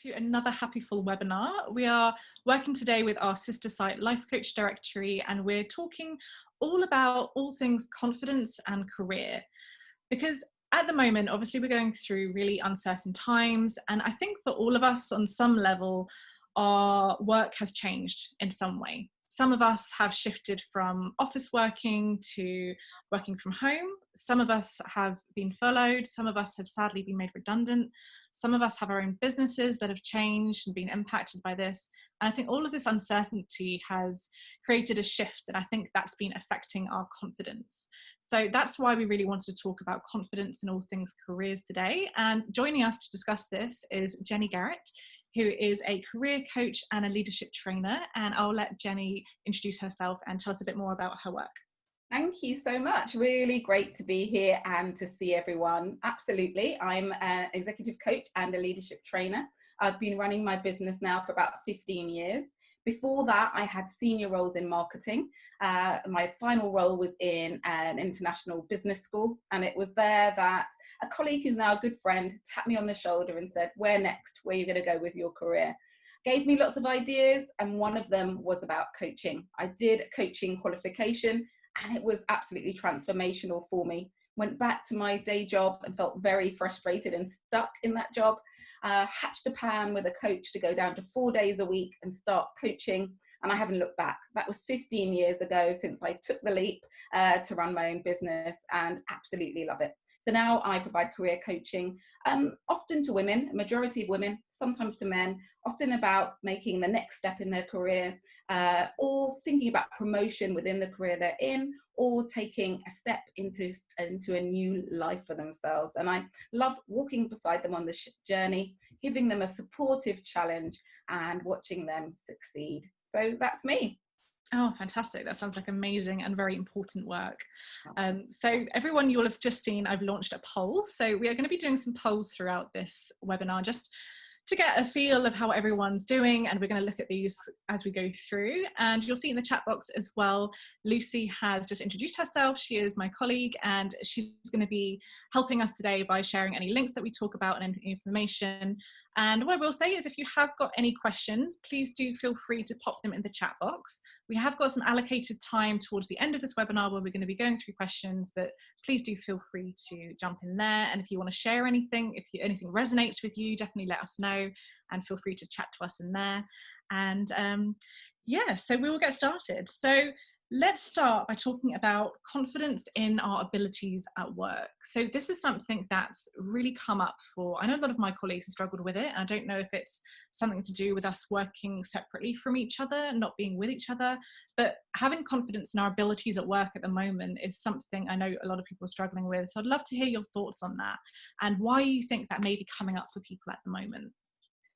to another Happiful webinar. We are working today with our sister site Life Coach Directory, and we're talking all about all things confidence and career. Because at the moment, obviously we're going through really uncertain times, and I think for all of us on some level, our work has changed in some way. Some of us have shifted from office working to working from home. Some of us have been furloughed. Some of us have sadly been made redundant. Some of us have our own businesses that have changed and been impacted by this. And I think all of this uncertainty has created a shift, and I think that's been affecting our confidence. So that's why we really wanted to talk about confidence in all things careers today. And joining us to discuss this is Jenny Garrett, who is a career coach and a leadership trainer. And I'll let Jenny introduce herself and tell us a bit more about her work. Thank you so much. Really great to be here and to see everyone. Absolutely. I'm an executive coach and a leadership trainer. I've been running my business now for about 15 years. Before that, I had senior roles in marketing. My final role was in an international business school, and it was there that a colleague who's now a good friend tapped me on the shoulder and said, "Where next? Where are you going to go with your career?" Gave me lots of ideas, and one of them was about coaching. I did a coaching qualification, and it was absolutely transformational for me. Went back to my day job and felt very frustrated and stuck in that job. Hatched a plan with a coach to go down to 4 days a week and start coaching, and I haven't looked back. That was 15 years ago since I took the leap to run my own business, and absolutely love it. So now I provide career coaching, often to women, a majority of women, sometimes to men, often about making the next step in their career, or thinking about promotion within the career they're in, or taking a step into a new life for themselves. And I love walking beside them on this journey, giving them a supportive challenge and watching them succeed. So that's me. Oh, fantastic. That sounds like amazing and very important work. So everyone, you will have just seen, I've launched a poll. So we are going to be doing some polls throughout this webinar, just to get a feel of how everyone's doing. And we're going to look at these as we go through. And you'll see in the chat box as well, Lucy has just introduced herself. She is my colleague, and she's going to be helping us today by sharing any links that we talk about and information. And what I will say is, if you have got any questions, please do feel free to pop them in the chat box. We have got some allocated time towards the end of this webinar where we're going to be going through questions, but please do feel free to jump in there. And if you want to share anything, if anything resonates with you, definitely let us know and feel free to chat to us in there. And yeah, so we will get started. So let's start by talking about confidence in our abilities at work. So this is something that's really come up for, I know a lot of my colleagues have struggled with it. And I don't know if it's something to do with us working separately from each other, not being with each other, but having confidence in our abilities at work at the moment is something I know a lot of people are struggling with. So I'd love to hear your thoughts on that and why you think that may be coming up for people at the moment.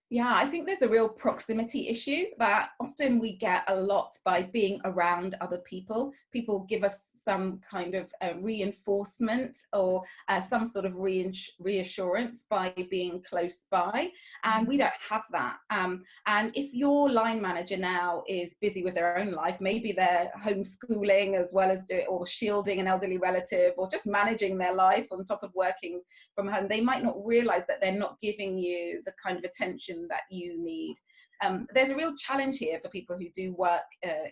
Yeah, I think there's a real proximity issue that often we get a lot by being around other people. People give us some kind of reinforcement or some sort of reassurance by being close by, and we don't have that. And if your line manager now is busy with their own life, maybe they're homeschooling as well as or shielding an elderly relative, or just managing their life on top of working from home, they might not realize that they're not giving you the kind of attention that you need. There's a real challenge here for people who do work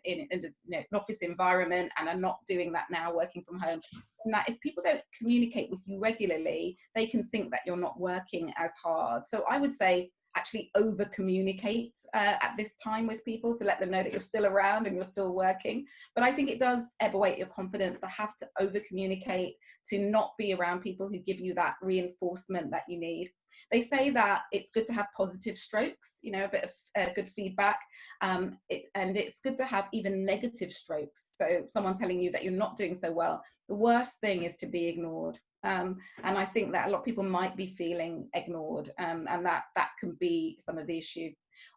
in an office environment and are not doing that now, working from home. And that if people don't communicate with you regularly, they can think that you're not working as hard. So I would say actually over communicate at this time with people to let them know that you're still around and you're still working. But I think it does ebb away your confidence to have to over communicate, to not be around people who give you that reinforcement that you need. They say that it's good to have positive strokes, you know, a bit of good feedback, and it's good to have even negative strokes. So someone telling you that you're not doing so well, the worst thing is to be ignored. And I think that a lot of people might be feeling ignored, and that can be some of the issue.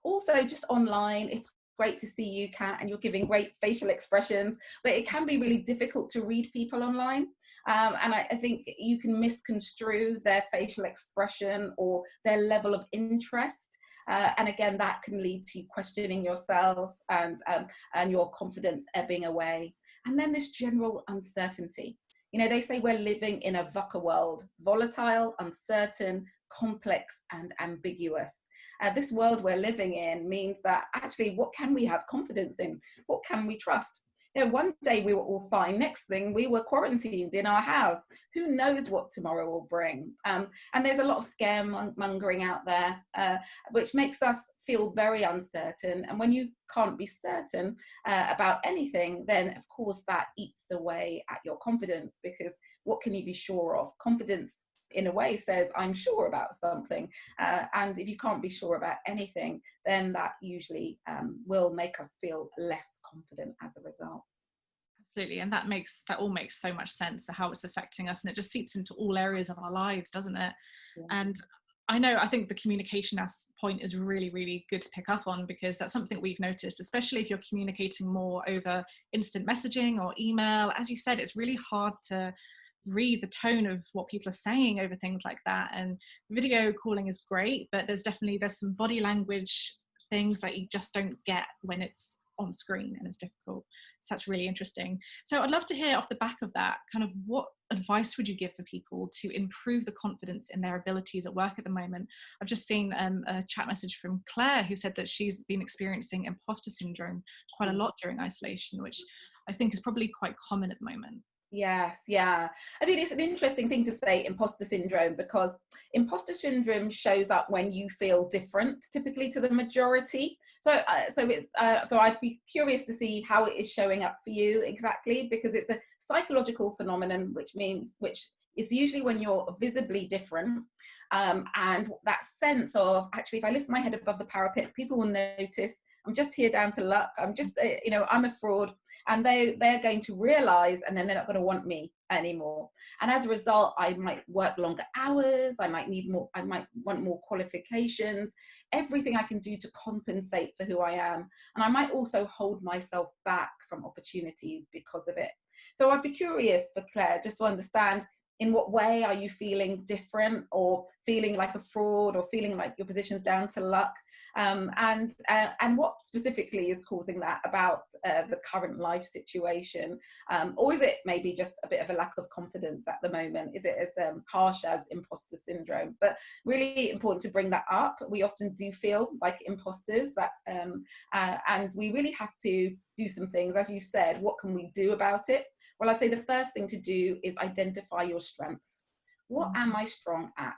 Also, just online, it's great to see you, Kat, and you're giving great facial expressions, but it can be really difficult to read people online. And I think you can misconstrue their facial expression or their level of interest. And again, that can lead to questioning yourself and your confidence ebbing away. And then this general uncertainty. You know, they say we're living in a VUCA world, volatile, uncertain, complex, and ambiguous. This world we're living in means that actually, what can we have confidence in? What can we trust? You know, one day we were all fine. Next thing, we were quarantined in our house. Who knows what tomorrow will bring? And there's a lot of scaremongering out there, which makes us feel very uncertain. And when you can't be certain about anything, then of course that eats away at your confidence, because what can you be sure of? Confidence, in a way, says I'm sure about something, and if you can't be sure about anything, then that usually will make us feel less confident as a result. Absolutely, and that all makes so much sense to how it's affecting us, and it just seeps into all areas of our lives, doesn't it? Yeah. And I think the communication point is really, really good to pick up on, because that's something we've noticed, especially if you're communicating more over instant messaging or email. As you said, it's really hard to read the tone of what people are saying over things like that. And video calling is great, but there's some body language things that you just don't get when it's on screen, and it's difficult. So that's really interesting. So I'd love to hear off the back of that, kind of what advice would you give for people to improve the confidence in their abilities at work at the moment? I've just seen a chat message from Claire, who said that she's been experiencing imposter syndrome quite a lot during isolation, which I think is probably quite common at the moment. Yes, yeah. I mean, it's an interesting thing to say, imposter syndrome, because imposter syndrome shows up when you feel different, typically, to the majority. So I'd be curious to see how it is showing up for you exactly, because it's a psychological phenomenon, which is usually when you're visibly different. And that sense of, actually, if I lift my head above the parapet, people will notice I'm just here down to luck. I'm just, I'm a fraud. And they're going to realize, and then they're not going to want me anymore. And as a result, I might work longer hours. I might want more qualifications, everything I can do to compensate for who I am. And I might also hold myself back from opportunities because of it. So I'd be curious for Claire, just to understand, in what way are you feeling different, or feeling like a fraud, or feeling like your position's down to luck? And what specifically is causing that about the current life situation? Or is it maybe just a bit of a lack of confidence at the moment? Is it as harsh as imposter syndrome? But really important to bring that up. We often do feel like imposters, and we really have to do some things. As you said, what can we do about it? Well, I'd say the first thing to do is identify your strengths. What am I strong at?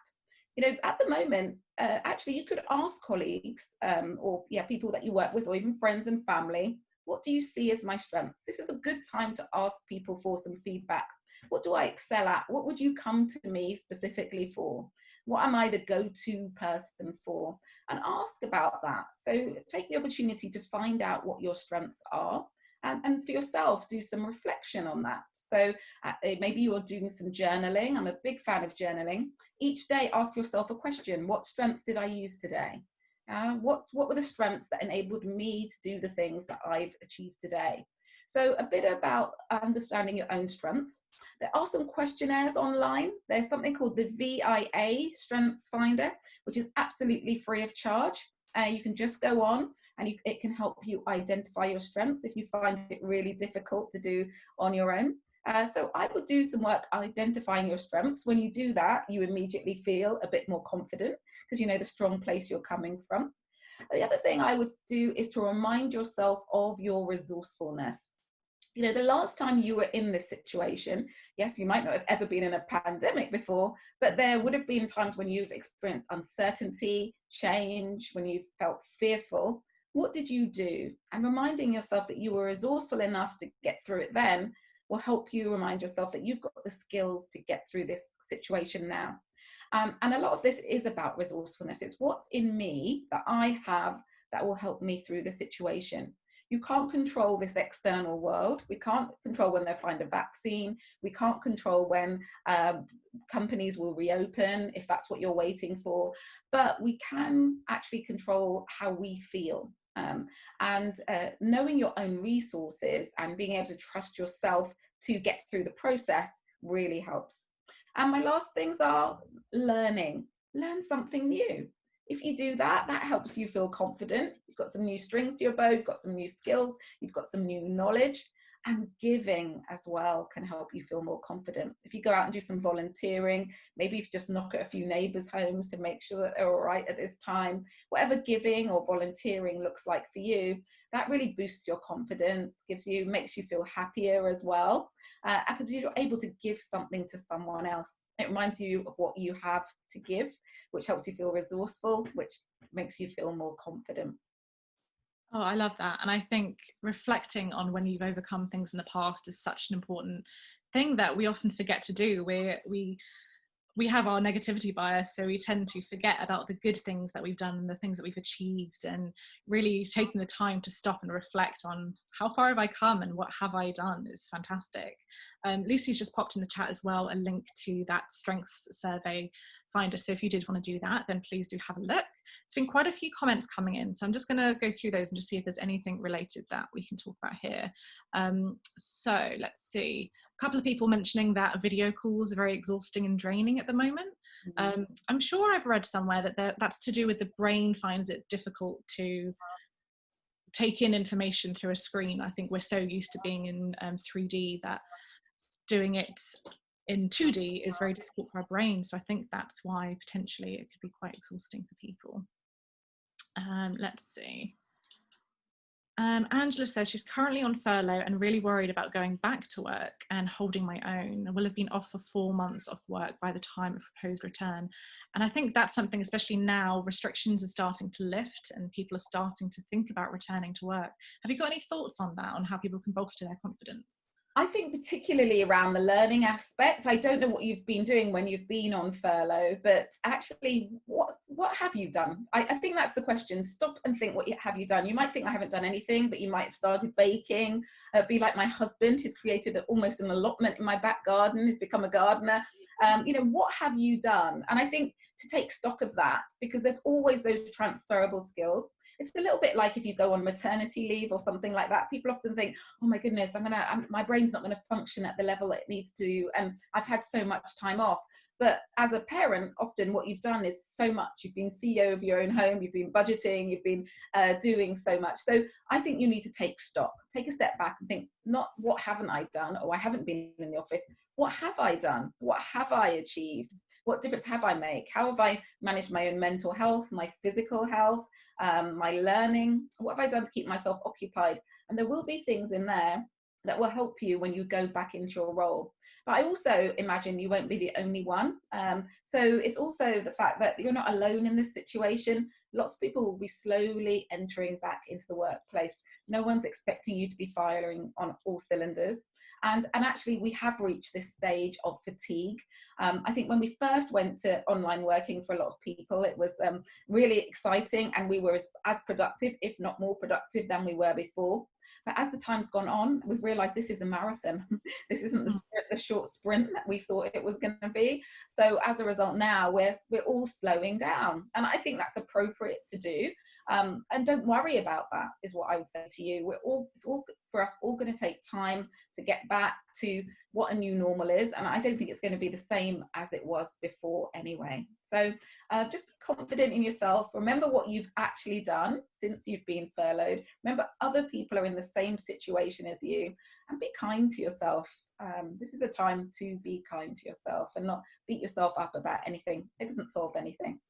At the moment, actually, you could ask colleagues or people that you work with, or even friends and family, what do you see as my strengths? This is a good time to ask people for some feedback. What do I excel at? What would you come to me specifically for? What am I the go-to person for? And ask about that. So take the opportunity to find out what your strengths are. And for yourself, do some reflection on that. So maybe you're doing some journaling. I'm a big fan of journaling. Each day, ask yourself a question. What strengths did I use today? What were the strengths that enabled me to do the things that I've achieved today? So a bit about understanding your own strengths. There are some questionnaires online. There's something called the VIA Strengths Finder, which is absolutely free of charge. You can just go on, and it can help you identify your strengths if you find it really difficult to do on your own. So I would do some work identifying your strengths. When you do that, you immediately feel a bit more confident, because you know the strong place you're coming from. The other thing I would do is to remind yourself of your resourcefulness. The last time you were in this situation, yes, you might not have ever been in a pandemic before, but there would have been times when you've experienced uncertainty, change, when you've felt fearful. What did you do? And reminding yourself that you were resourceful enough to get through it then will help you remind yourself that you've got the skills to get through this situation now. And a lot of this is about resourcefulness. It's what's in me that I have that will help me through the situation. You can't control this external world. We can't control when they'll find a vaccine. We can't control when companies will reopen, if that's what you're waiting for. But we can actually control how we feel. And knowing your own resources and being able to trust yourself to get through the process really helps. And my last things are learning. Learn something new. If you do that, that helps you feel confident. You've got some new strings to your bow, you've got some new skills, you've got some new knowledge. And giving as well can help you feel more confident. If you go out and do some volunteering, maybe if you just knock at a few neighbors' homes to make sure that they're all right at this time, whatever giving or volunteering looks like for you, that really boosts your confidence, makes you feel happier as well. Because you're able to give something to someone else. It reminds you of what you have to give, which helps you feel resourceful, which makes you feel more confident. Oh, I love that. And I think reflecting on when you've overcome things in the past is such an important thing that we often forget to do. We have our negativity bias, so we tend to forget about the good things that we've done and the things that we've achieved, and really taking the time to stop and reflect on how far have I come and what have I done is fantastic. Lucy's just popped in the chat as well a link to that strengths survey finder, so if you did want to do that, then please do have a look. There's been quite a few comments coming in, so I'm just going to go through those and just see if there's anything related that we can talk about here. So let's see, a couple of people mentioning that video calls are very exhausting and draining at the moment. I'm sure I've read somewhere that that's to do with the brain finds it difficult to take in information through a screen. I think we're so used to being in 3D that doing it in 2D is very difficult for our brain. So I think that's why potentially it could be quite exhausting for people. Let's see. Angela says she's currently on furlough and really worried about going back to work and holding my own. I will have been off for 4 months off work by the time of proposed return. And I think that's something, especially now, restrictions are starting to lift and people are starting to think about returning to work. Have you got any thoughts on that, on how people can bolster their confidence? I think particularly around the learning aspect. I don't know what you've been doing when you've been on furlough, but actually what have you done? I think that's the question. Stop and think, what have you done? You might think I haven't done anything, but you might have started baking. Be like my husband, who's created almost an allotment in my back garden, he's become a gardener. What have you done? And I think to take stock of that, because there's always those transferable skills. It's a little bit like if you go on maternity leave or something like that. People often think, oh my goodness, my brain's not going to function at the level it needs to, and I've had so much time off. But as a parent, often what you've done is so much. You've been CEO of your own home, you've been budgeting, you've been doing so much. So I think you need to take stock, take a step back and think, not what haven't I done, or I haven't been in the office. What have I done? What have I achieved? What difference have I made? How have I managed my own mental health, my physical health, my learning? What have I done to keep myself occupied? And there will be things in there that will help you when you go back into your role. But I also imagine you won't be the only one. So it's also the fact that you're not alone in this situation. Lots of people will be slowly entering back into the workplace. No one's expecting you to be firing on all cylinders. And actually, we have reached this stage of fatigue. I think when we first went to online working for a lot of people, it was really exciting, and we were as productive, if not more productive, than we were before. But as the time's gone on, we've realized this is a marathon. This isn't the short sprint that we thought it was going to be. So as a result, now we're all slowing down. And I think that's appropriate to do. And don't worry about that, is what I would say to you. It's all for us all going to take time to get back to what a new normal is. And I don't think it's going to be the same as it was before anyway. So just be confident in yourself. Remember what you've actually done since you've been furloughed. Remember other people are in the same situation as you, and be kind to yourself. This is a time to be kind to yourself and not beat yourself up about anything. It doesn't solve anything.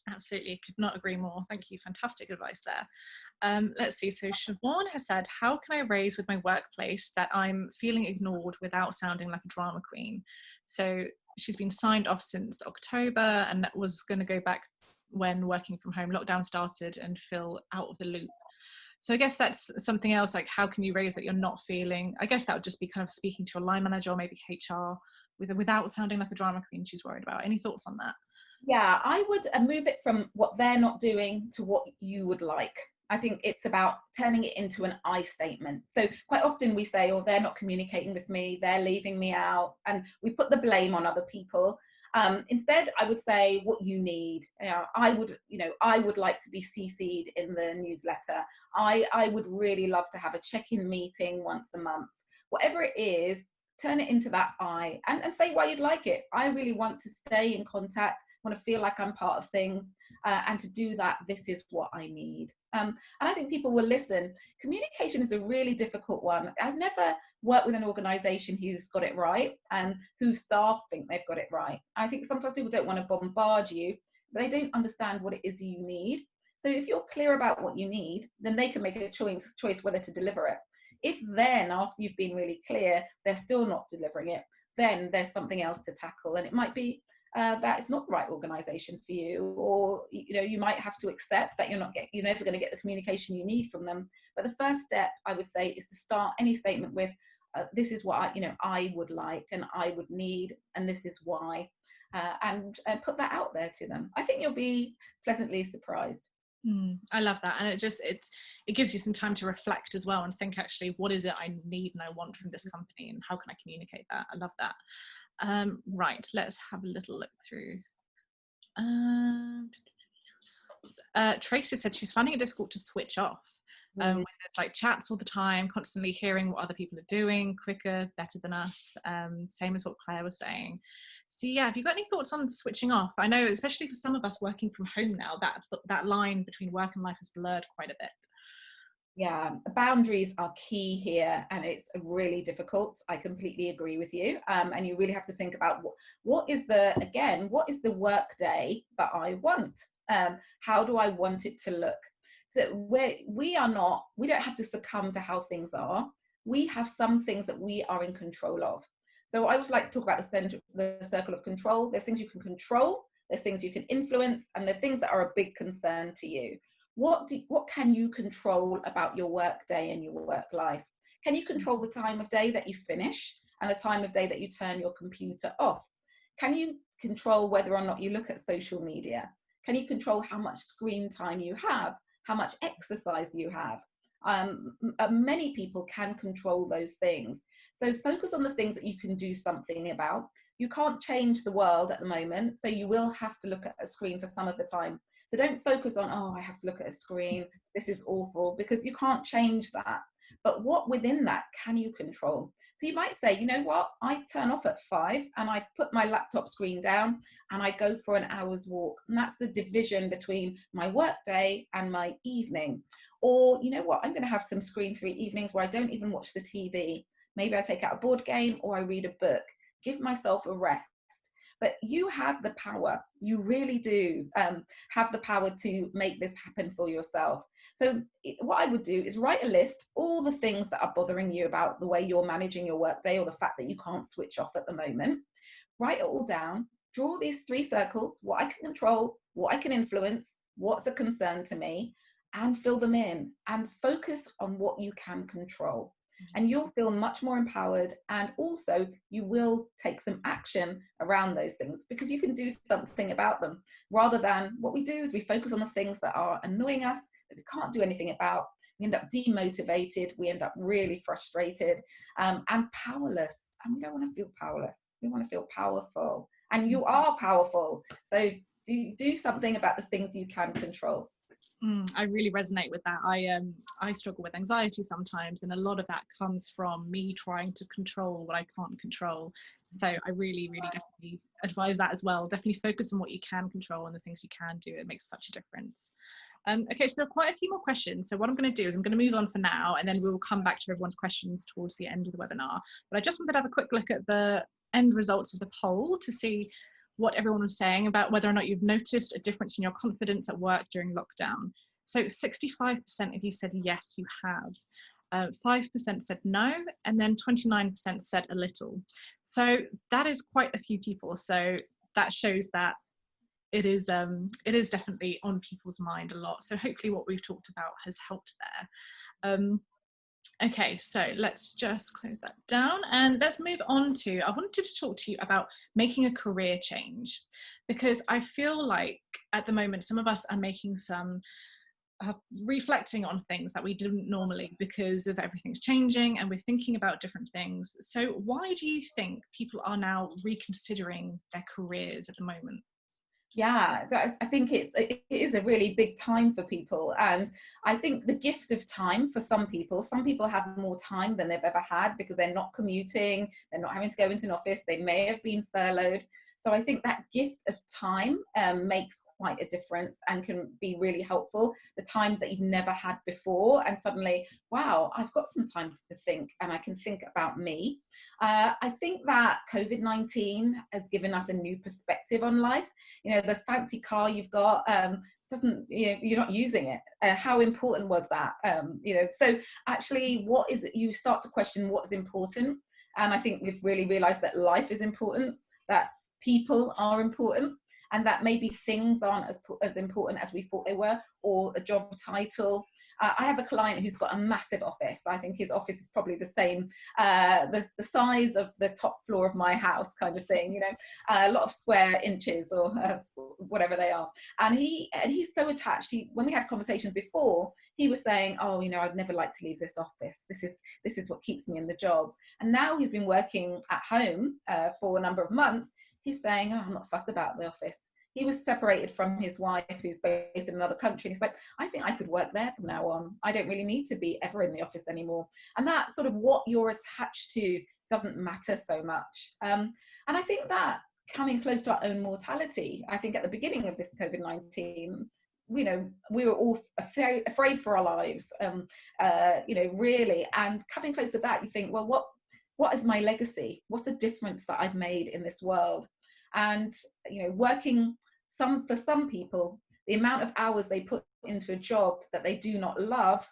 Absolutely, could not agree more. Thank you, fantastic advice there. Let's see, so Siobhan has said, how can I raise with my workplace that I'm feeling ignored without sounding like a drama queen? So she's been signed off since October and was going to go back when working from home lockdown started and feel out of the loop. So I guess that's something else, like how can you raise that you're not feeling, I guess that would just be kind of speaking to a line manager or maybe HR without sounding like a drama queen she's worried about. Any thoughts on that? Yeah, I would move it from what they're not doing to what you would like. I think it's about turning it into an I statement. So quite often we say, oh, they're not communicating with me, they're leaving me out, and we put the blame on other people. Instead, I would say what you need. I would like to be CC'd in the newsletter. I would really love to have a check-in meeting once a month. Whatever it is, turn it into that I, and say why you'd like it. I really want to stay in contact want to feel like I'm part of things. And to do that, this is what I need. And I think people will listen. Communication is a really difficult one. I've never worked with an organization who's got it right and whose staff think they've got it right. I think sometimes people don't want to bombard you, but they don't understand what it is you need. So if you're clear about what you need, then they can make a choice whether to deliver it. If then, after you've been really clear, they're still not delivering it, then there's something else to tackle. And it might be that it's not the right organization for you, or you might have to accept that you're never going to get the communication you need from them. But the first step, I would say, is to start any statement with, this is what I would like and I would need, and this is why, and put that out there to them. I think you'll be pleasantly surprised. I love that. And it gives you some time to reflect as well and think, actually, what is it I need and I want from this company, and how can I communicate that? I love that. Right, let's have a little look through. Tracy said she's finding it difficult to switch off. When it's like chats all the time, constantly hearing what other people are doing, quicker, better than us. Same as what Claire was saying. So yeah, have you got any thoughts on switching off? I know, especially for some of us working from home now, that line between work and life has blurred quite a bit. Yeah, boundaries are key here, and it's really difficult. I completely agree with you. And you really have to think about what is the work day that I want? How do I want it to look? So we don't have to succumb to how things are. We have some things that we are in control of. So I would like to talk about the circle of control. There's things you can control, there's things you can influence, and there are things that are a big concern to you. What can you control about your work day and your work life? Can you control the time of day that you finish and the time of day that you turn your computer off? Can you control whether or not you look at social media? Can you control how much screen time you have, how much exercise you have? Many people can control those things. So focus on the things that you can do something about. You can't change the world at the moment, so you will have to look at a screen for some of the time. So don't focus on, oh, I have to look at a screen, this is awful, because you can't change that. But what within that can you control? So you might say, you know what, I turn off at 5 and I put my laptop screen down and I go for an hour's walk. And that's the division between my work day and my evening. Or, you know what, I'm going to have some screen-free evenings where I don't even watch the TV. Maybe I take out a board game or I read a book. Give myself a rest. But you have the power. You really do have the power to make this happen for yourself. So what I would do is write a list, all the things that are bothering you about the way you're managing your workday, or the fact that you can't switch off at the moment. Write it all down. Draw these 3 circles: what I can control, what I can influence, what's a concern to me, and fill them in and focus on what you can control. And you'll feel much more empowered, and also you will take some action around those things because you can do something about them, rather than what we do is we focus on the things that are annoying us, that we can't do anything about. We end up demotivated, we end up really frustrated and powerless. And we don't want to feel powerless. We want to feel powerful, and you are powerful. So do something about the things you can control. I really resonate with that. I struggle with anxiety sometimes, and a lot of that comes from me trying to control what I can't control. So I really definitely advise that as well. Definitely focus on what you can control and the things you can do. It makes such a difference. Okay, so there are quite a few more questions. So what I'm going to do is I'm going to move on for now, and then we will come back to everyone's questions towards the end of the webinar. But I just wanted to have a quick look at the end results of the poll to see what everyone was saying about whether or not you've noticed a difference in your confidence at work during lockdown. So 65% of you said yes, you have. 5% said no, and then 29% said a little. So that is quite a few people. So that shows that it is definitely on people's mind a lot. So hopefully what we've talked about has helped there. Okay, so let's just close that down and let's move on to, I wanted to talk to you about making a career change, because I feel like at the moment some of us are making some reflecting on things that we didn't normally because of everything's changing and we're thinking about different things. So why do you think people are now reconsidering their careers at the moment? Yeah, I think it is a really big time for people, and I think the gift of time for some people have more time than they've ever had because they're not commuting, they're not having to go into an office, they may have been furloughed. So I think that gift of time makes quite a difference and can be really helpful. The time that you've never had before, and suddenly, wow, I've got some time to think and I can think about me. I think that COVID-19 has given us a new perspective on life. You know, the fancy car you've got, doesn't, you know, you're not using it. How important was that? You know, so actually, what is it? You start to question what's important. And I think we've really realized that life is important, that people are important, and that maybe things aren't as important as we thought they were, or a job title. I have a client who's got a massive office. I think his office is probably the same, the size of the top floor of my house, kind of thing, you know, a lot of square inches or whatever they are. And he's so attached. When we had conversations before, he was saying, oh, you know, I'd never like to leave this office. This is what keeps me in the job. And now he's been working at home for a number of months. He's saying, oh, I'm not fussed about the office. He was separated from his wife, who's based in another country. He's like, I think I could work there from now on. I don't really need to be ever in the office anymore. And that sort of what you're attached to doesn't matter so much. And I think that coming close to our own mortality, I think at the beginning of this COVID-19, you know, we were all afraid for our lives, you know, really. And coming close to that, you think, well, what is my legacy? What's the difference that I've made in this world? And, you know, working for some people, the amount of hours they put into a job that they do not love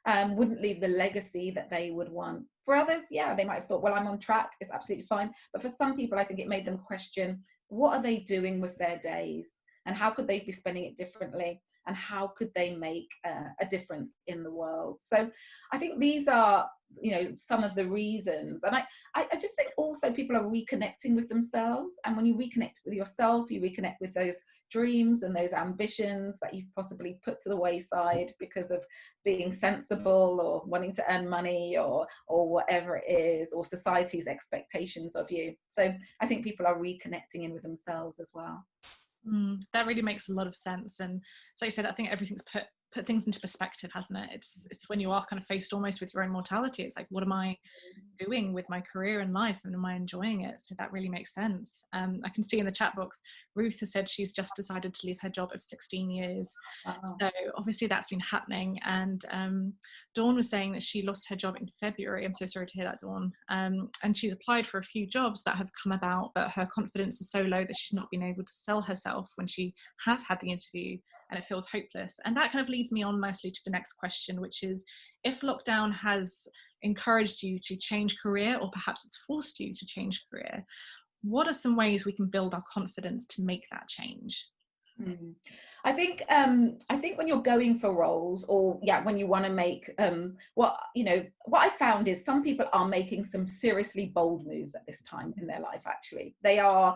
wouldn't leave the legacy that they would want. For others, yeah, they might have thought, well, I'm on track, it's absolutely fine. But for some people, I think it made them question, what are they doing with their days? And how could they be spending it differently? And how could they make a difference in the world? So I think these are, you know, some of the reasons. And I just think also people are reconnecting with themselves. And when you reconnect with yourself, you reconnect with those dreams and those ambitions that you've possibly put to the wayside because of being sensible or wanting to earn money or whatever it is, or society's expectations of you. So I think people are reconnecting in with themselves as well. That really makes a lot of sense. And so you said, I think everything's put things into perspective, hasn't it? It's when you are kind of faced almost with your own mortality, it's like, what am I doing with my career and life, and am I enjoying it? So that really makes sense. I can see in the chat box, Ruth has said she's just decided to leave her job of 16 years. Wow. So obviously that's been happening. And Dawn was saying that she lost her job in February. I'm so sorry to hear that, Dawn. And she's applied for a few jobs that have come about, but her confidence is so low that she's not been able to sell herself when she has had the interview, and it feels hopeless. And that kind of leads me on nicely to the next question, which is, if lockdown has encouraged you to change career, or perhaps it's forced you to change career, what are some ways we can build our confidence to make that change? I think when you're going for roles, or when you want to make what I found is some people are making some seriously bold moves at this time in their life. Actually, they are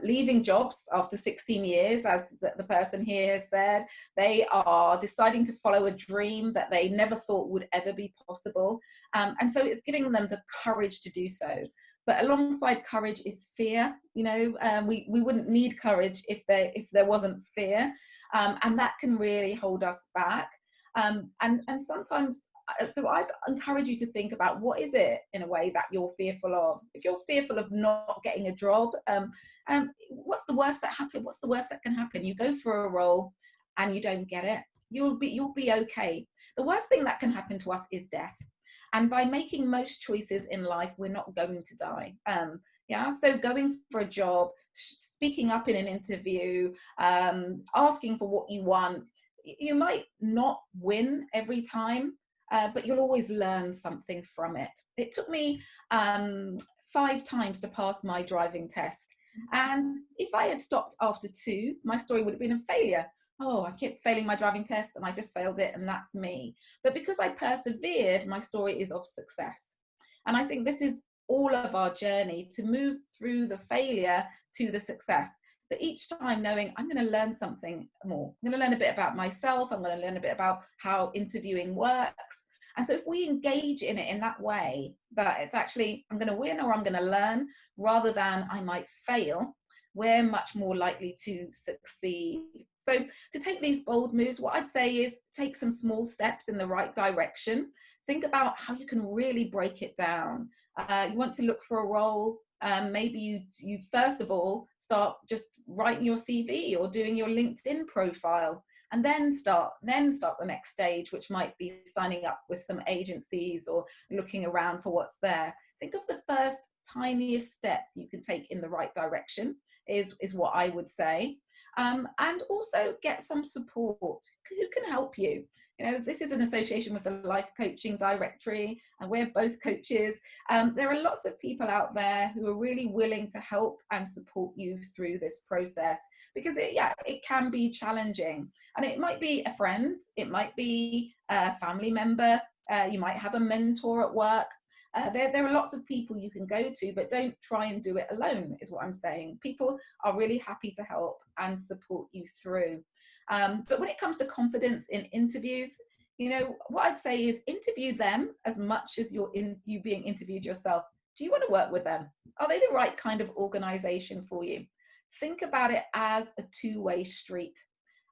leaving jobs after 16 years, as the person here has said. They are deciding to follow a dream that they never thought would ever be possible, and so it's giving them the courage to do so. But alongside courage is fear. You know, we wouldn't need courage if there wasn't fear, and that can really hold us back. And sometimes, so I'd encourage you to think about, what is it in a way that you're fearful of? If you're fearful of not getting a job, what's the worst that happen? What's the worst that can happen? You go for a role and you don't get it. You'll be okay. The worst thing that can happen to us is death. And by making most choices in life, we're not going to die. So going for a job, speaking up in an interview, asking for what you want, you might not win every time, but you'll always learn something from it. It took me 5 times to pass my driving test. And if I had stopped after 2, my story would have been a failure. Oh, I kept failing my driving test and I just failed it, and that's me. But because I persevered, my story is of success. And I think this is all of our journey, to move through the failure to the success. But each time knowing, I'm going to learn something more. I'm going to learn a bit about myself. I'm going to learn a bit about how interviewing works. And so if we engage in it in that way, that it's actually, I'm going to win or I'm going to learn, rather than I might fail, we're much more likely to succeed. So to take these bold moves, what I'd say is take some small steps in the right direction. Think about how you can really break it down. You want to look for a role, Maybe you first of all start just writing your CV or doing your LinkedIn profile, and then start the next stage, which might be signing up with some agencies or looking around for what's there. Think of the first tiniest step you can take in the right direction is what I would say. And also get some support. Who can help you? You know, this is an association with the Life Coaching Directory, and we're both coaches. There are lots of people out there who are really willing to help and support you through this process, because it can be challenging. And it might be a friend, it might be a family member, you might have a mentor at work. There are lots of people you can go to, but don't try and do it alone, is what I'm saying. People are really happy to help and support you through. But when it comes to confidence in interviews, you know, what I'd say is interview them as much as you being interviewed yourself. Do you want to work with them? Are they the right kind of organization for you? Think about it as a two-way street,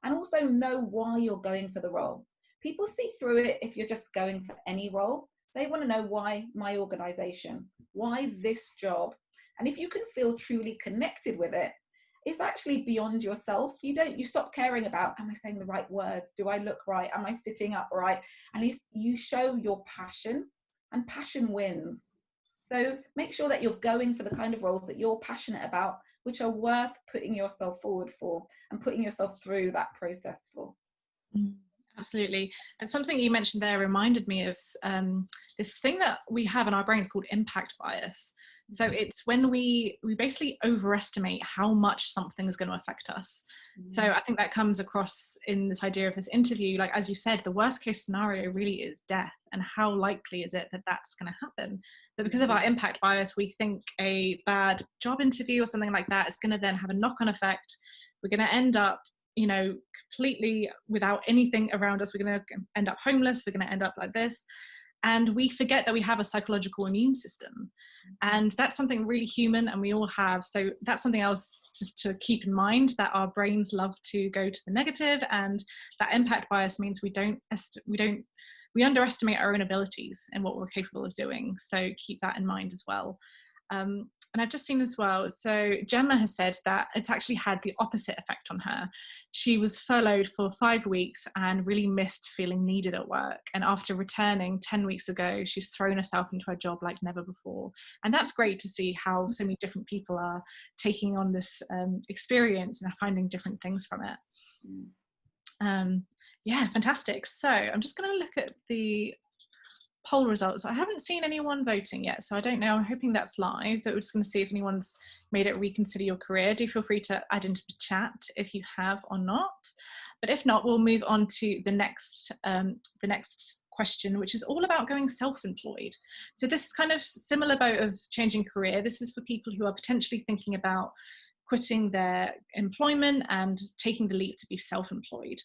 and also know why you're going for the role. People see through it if you're just going for any role. They want to know, why my organization, why this job? And if you can feel truly connected with it, it's actually beyond yourself. You stop caring about, am I saying the right words? Do I look right? Am I sitting up right? And you show your passion, and passion wins. So make sure that you're going for the kind of roles that you're passionate about, which are worth putting yourself forward for and putting yourself through that process for. Absolutely. And something you mentioned there reminded me of this thing that we have in our brains called impact bias. So it's when we basically overestimate how much something is going to affect us. So I think that comes across in this idea of this interview. Like, as you said, the worst case scenario really is death. And how likely is it that that's going to happen? But because of our impact bias, we think a bad job interview or something like that is going to then have a knock-on effect. We're going to end up, you know, completely without anything around us. We're going to end up homeless. We're going to end up like this. And we forget that we have a psychological immune system. And that's something really human, and we all have. So that's something else just to keep in mind, that our brains love to go to the negative, and that impact bias means we underestimate our own abilities and what we're capable of doing. So keep that in mind as well. And I've just seen as well, so Gemma has said that it's actually had the opposite effect on her. She was furloughed for 5 weeks and really missed feeling needed at work. And after returning 10 weeks ago, she's thrown herself into her job like never before. And that's great to see how so many different people are taking on this experience and are finding different things from it. Yeah, fantastic. So I'm just going to look at the poll results. I haven't seen anyone voting yet, so I don't know. I'm hoping that's live, but we're just going to see if anyone's made it reconsider your career. Do feel free to add into the chat if you have or not. But if not, we'll move on to the next question, which is all about going self-employed. So this is kind of similar boat of changing career. This is for people who are potentially thinking about quitting their employment and taking the leap to be self-employed.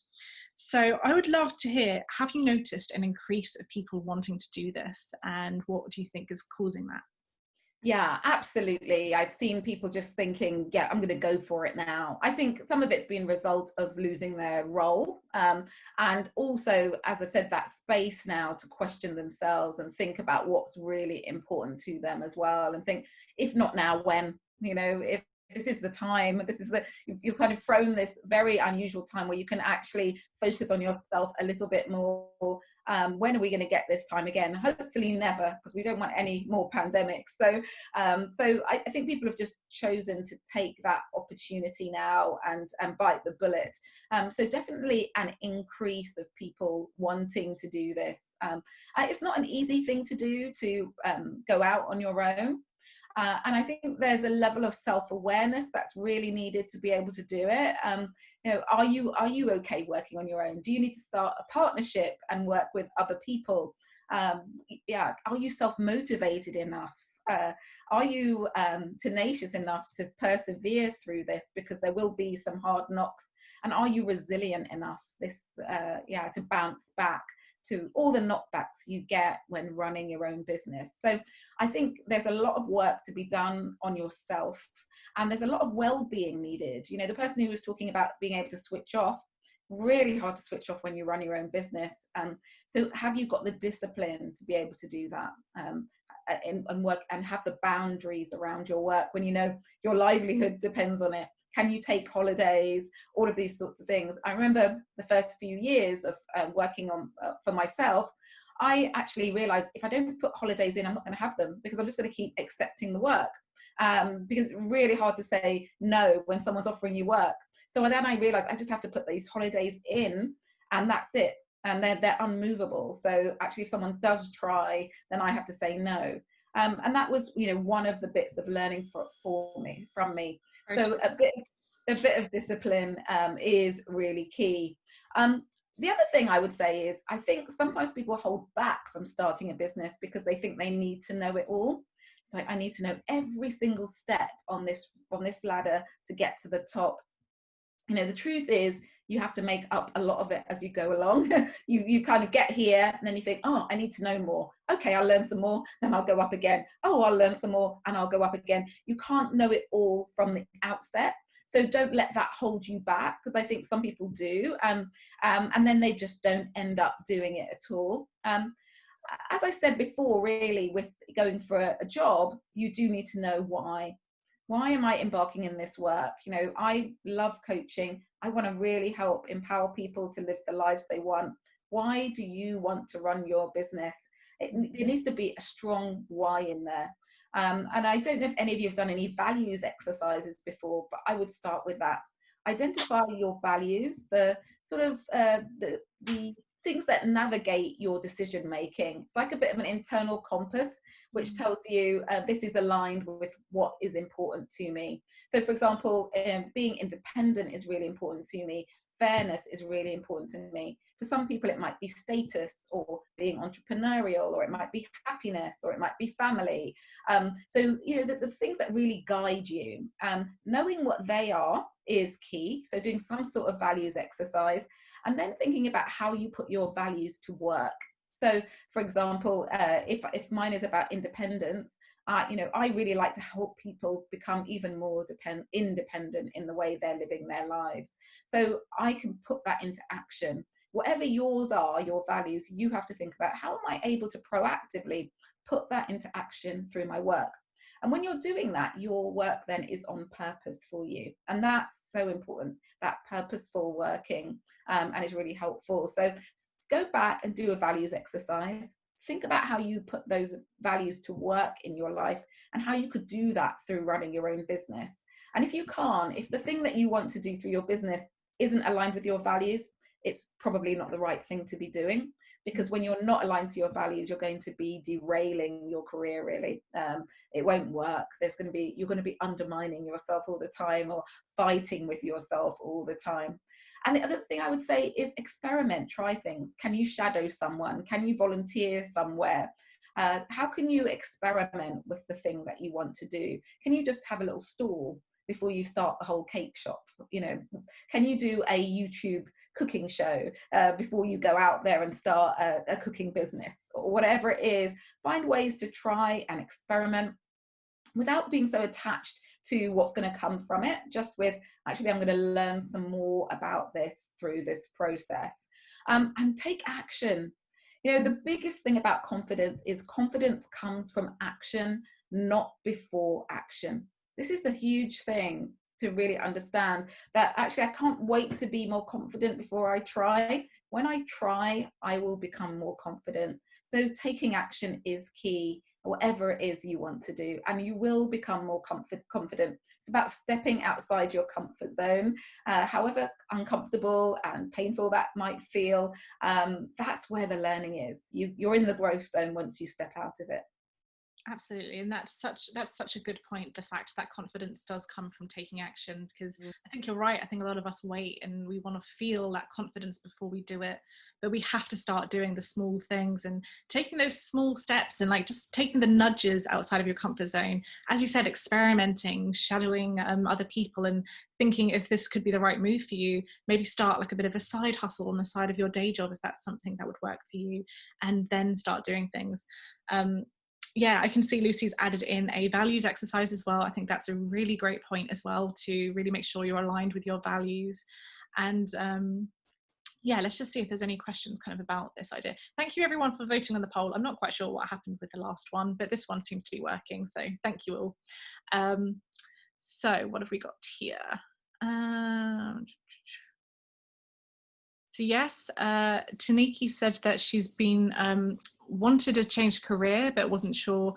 So I would love to hear, have you noticed an increase of people wanting to do this, and what do you think is causing that? Yeah, absolutely. I've seen people just thinking, yeah, I'm going to go for it now. I think some of it's been a result of losing their role. And also, as I've said, that space now to question themselves and think about what's really important to them as well. And think, if not now, when? You know, if this is the time, you've kind of thrown this very unusual time where you can actually focus on yourself a little bit more. When are we going to get this time again? Hopefully never, because we don't want any more pandemics. So I think people have just chosen to take that opportunity now and bite the bullet. So definitely an increase of people wanting to do this. It's not an easy thing to do, to go out on your own. And I think there's a level of self-awareness that's really needed to be able to do it. You know, are you okay working on your own? Do you need to start a partnership and work with other people? Are you self-motivated enough? Are you tenacious enough to persevere through this? Because there will be some hard knocks. And are you resilient enough to bounce back to all the knockbacks you get when running your own business? So I think there's a lot of work to be done on yourself, and there's a lot of well-being needed. You know, the person who was talking about being able to switch off, really hard to switch off when you run your own business. So have you got the discipline to be able to do that? and work, and have the boundaries around your work when you know your livelihood depends on it. Can you take holidays? All of these sorts of things. I remember the first few years of working on for myself, I actually realized if I don't put holidays in, I'm not going to have them, because I'm just going to keep accepting the work. Because it's really hard to say no when someone's offering you work. So then I realized I just have to put these holidays in, and that's it. And they're unmovable. So actually, if someone does try, then I have to say no. And that was, one of the bits of learning from me. So a bit of discipline is really key. The other thing I would say is, I think sometimes people hold back from starting a business because they think they need to know it all. It's like, I need to know every single step on this ladder to get to the top. The truth is, you have to make up a lot of it as you go along. you kind of get here, and then you think, oh, I need to know more. Okay, I'll learn some more, then I'll go up again. Oh, I'll learn some more, and I'll go up again. You can't know it all from the outset. So don't let that hold you back, because I think some people do. And then they just don't end up doing it at all. As I said before, really, with going for a job, you do need to know why. Why am I embarking in this work? I love coaching. I want to really help empower people to live the lives they want. Why do you want to run your business? It needs to be a strong why in there. And I don't know if any of you have done any values exercises before, but I would start with that. Identify your values, the sort of the things that navigate your decision making. It's like a bit of an internal compass, which tells you this is aligned with what is important to me. So, for example, being independent is really important to me. Fairness is really important to me. For some people, it might be status, or being entrepreneurial, or it might be happiness, or it might be family. So, the things that really guide you, knowing what they are is key. So doing some sort of values exercise, and then thinking about how you put your values to work. So, for example, if mine is about independence, I really like to help people become even more independent in the way they're living their lives. So I can put that into action. Whatever yours are, your values, you have to think about, how am I able to proactively put that into action through my work? And when you're doing that, your work then is on purpose for you. And that's so important, that purposeful working, and is really helpful. So go back and do a values exercise. Think about how you put those values to work in your life, and how you could do that through running your own business. And if you can't, if the thing that you want to do through your business isn't aligned with your values, it's probably not the right thing to be doing. Because when you're not aligned to your values, you're going to be derailing your career, really. It won't work. You're going to be undermining yourself all the time, or fighting with yourself all the time. And the other thing I would say is experiment, try things. Can you shadow someone? Can you volunteer somewhere? How can you experiment with the thing that you want to do? Can you just have a little stall before you start the whole cake shop? Can you do a YouTube cooking show before you go out there and start a cooking business, or whatever it is? Find ways to try and experiment without being so attached to what's going to come from it, just with, actually, I'm going to learn some more about this through this process. And take action. The biggest thing about confidence is confidence comes from action, not before action. This is a huge thing to really understand, that actually I can't wait to be more confident before I try. When I try, I will become more confident. So taking action is key, whatever it is you want to do, and you will become more confident. It's about stepping outside your comfort zone, however uncomfortable and painful that might feel. That's where the learning is. You're in the growth zone once you step out of it. Absolutely. And that's such a good point, the fact that confidence does come from taking action, because I think you're right. I think a lot of us wait, and we want to feel that confidence before we do it, but we have to start doing the small things and taking those small steps, and just taking the nudges outside of your comfort zone. As you said, experimenting, shadowing other people, and thinking if this could be the right move for you. Maybe start like a bit of a side hustle on the side of your day job, if that's something that would work for you, and then start doing things. Yeah, I can see Lucy's added in a values exercise as well. I think that's a really great point as well, to really make sure you're aligned with your values. And yeah, let's just see if there's any questions kind of about this idea. Thank you everyone for voting on the poll. I'm not quite sure what happened with the last one, but this one seems to be working, so thank you all. So what have we got here? So yes, Taniki said that she's been wanted to change career but wasn't sure,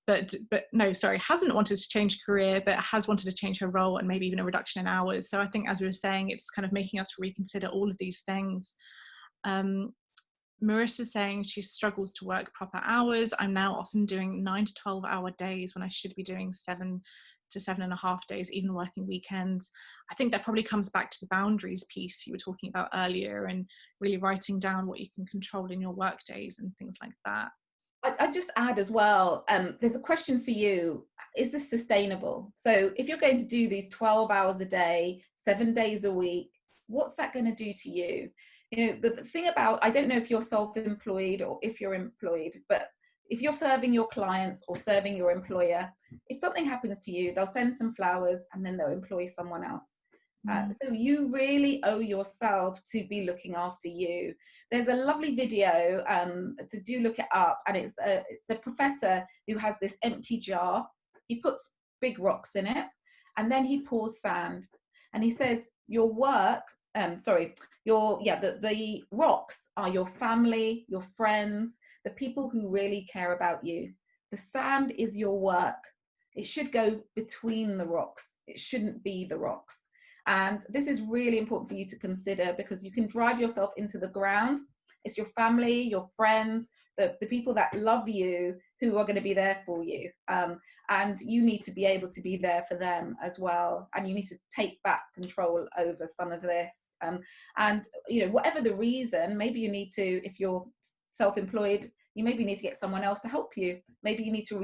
but no, sorry, hasn't wanted to change career but has wanted to change her role and maybe even a reduction in hours. So I think, as we were saying, it's kind of making us reconsider all of these things. Marissa's saying she struggles to work proper hours. I'm now often doing 9 to 12 hour days when I should be doing 7 to 7.5 days, even working weekends. I think that probably comes back to the boundaries piece you were talking about earlier, and really writing down what you can control in your work days and things like that. I'd just add as well, there's a question for you. Is this sustainable? So if you're going to do these 12 hours a day, 7 days a week, what's that going to do to you? You know, the thing about, I don't know if you're self-employed or if you're employed, but if you're serving your clients or serving your employer, if something happens to you, they'll send some flowers and then they'll employ someone else. So you really owe yourself to be looking after you. There's a lovely video, to do look it up, and it's a professor who has this empty jar. He puts big rocks in it, and then he pours sand, and he says, your work, the rocks are your family, your friends, the people who really care about you. The sand is your work. It should go between the rocks. It shouldn't be the rocks. And this is really important for you to consider, because you can drive yourself into the ground. It's your family, your friends, the people that love you who are going to be there for you. And you need to be able to be there for them as well. And you need to take back control over some of this. And, you know, whatever the reason, maybe you need to, if you're self-employed, you maybe need to get someone else to help you. Maybe you need to